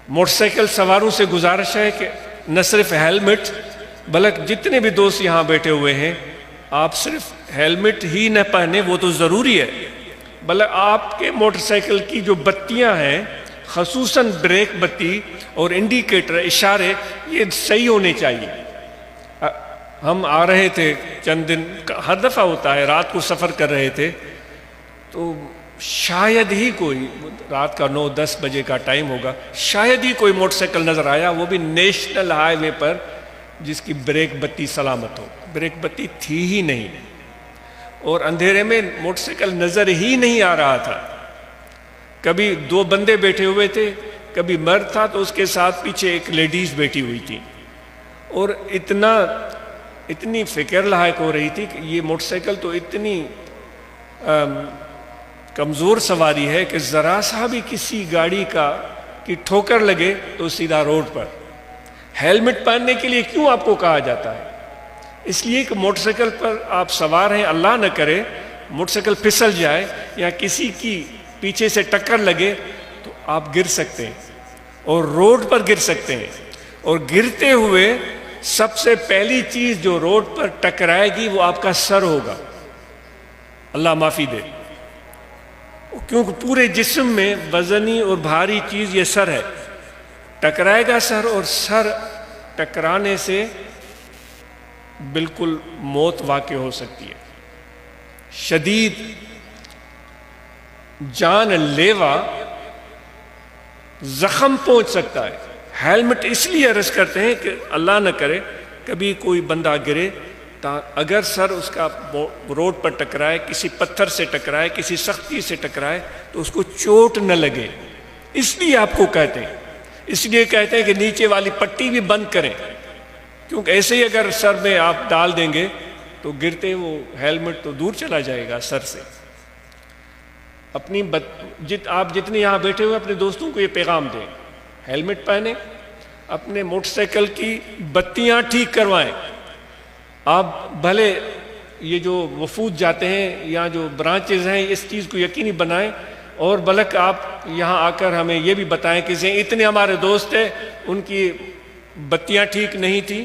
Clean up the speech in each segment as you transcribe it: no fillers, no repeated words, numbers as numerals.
Motor cycle سواروں سے گزارش ہے کہ نہ صرف ہیلمٹ بلکہ جتنے بھی دوست یہاں بیٹھے ہوئے ہیں آپ صرف ہیلمٹ ہی نہ پہنے وہ تو ضروری ہے، بلکہ آپ کے موٹر سائیکل کی جو بتیاں ہیں خصوصاً بریک بتی اور انڈیکیٹر اشارے یہ صحیح ہونے چاہیے۔ ہم آ رہے تھے چند دن، ہر دفعہ ہوتا ہے، رات کو سفر کر رہے تھے تو شاید ہی کوئی، رات کا 9-10 بجے کا ٹائم ہوگا، شاید ہی کوئی موٹر سائیکل نظر آیا، وہ بھی نیشنل ہائی وے پر، جس کی بریک بتی سلامت ہو۔ بریک بتی تھی ہی نہیں اور اندھیرے میں موٹر سائیکل نظر ہی نہیں آ رہا تھا۔ کبھی 2 بندے بیٹھے ہوئے تھے، کبھی مرد تھا تو اس کے ساتھ پیچھے ایک لیڈیز بیٹھی ہوئی تھی، اور اتنی فکر لاحق ہو رہی تھی کہ یہ موٹر سائیکل تو اتنی کمزور سواری ہے کہ ذرا سا بھی کسی گاڑی کی ٹھوکر لگے تو سیدھا روڈ پر۔ ہیلمٹ پہننے کے لیے کیوں آپ کو کہا جاتا ہے؟ اس لیے کہ موٹر سائیکل پر آپ سوار ہیں، اللہ نہ کرے موٹر سائیکل پھسل جائے یا کسی کی پیچھے سے ٹکر لگے تو آپ گر سکتے ہیں اور روڈ پر گر سکتے ہیں، اور گرتے ہوئے سب سے پہلی چیز جو روڈ پر ٹکرائے گی وہ آپ کا سر ہوگا، اللہ معافی دے، کیونکہ پورے جسم میں وزنی اور بھاری چیز یہ سر ہے، ٹکرائے گا سر، اور سر ٹکرانے سے بالکل موت واقع ہو سکتی ہے، شدید جان لیوا زخم پہنچ سکتا ہے۔ ہیلمٹ اس لیے عرض کرتے ہیں کہ اللہ نہ کرے کبھی کوئی بندہ گرے، اگر سر اس کا روڈ پر ٹکرائے، کسی پتھر سے ٹکرائے، کسی سختی سے ٹکرائے تو اس کو چوٹ نہ لگے، اس لیے آپ کو کہتے ہیں، اس لیے کہتے ہیں کہ نیچے والی پٹی بھی بند کریں، کیونکہ ایسے ہی اگر سر میں آپ ڈال دیں گے تو گرتے وہ ہیلمٹ تو دور چلا جائے گا سر سے۔ آپ جتنے یہاں بیٹھے ہوئے اپنے دوستوں کو یہ پیغام دیں، ہیلمٹ پہنیں، اپنے موٹر سائیکل کی بتیاں ٹھیک کروائیں۔ آپ بھلے یہ جو وفود جاتے ہیں یا جو برانچز ہیں اس چیز کو یقینی بنائیں، اور بلکہ آپ یہاں آ کر ہمیں یہ بھی بتائیں کہ اتنے ہمارے دوست ہیں ان کی بتیاں ٹھیک نہیں تھیں،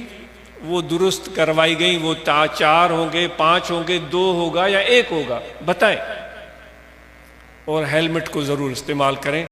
وہ درست کروائی گئیں، وہ 4 ہوں گے، 5 ہوں گے، 2 ہوگا یا 1 ہوگا، بتائیں، اور ہیلمٹ کو ضرور استعمال کریں۔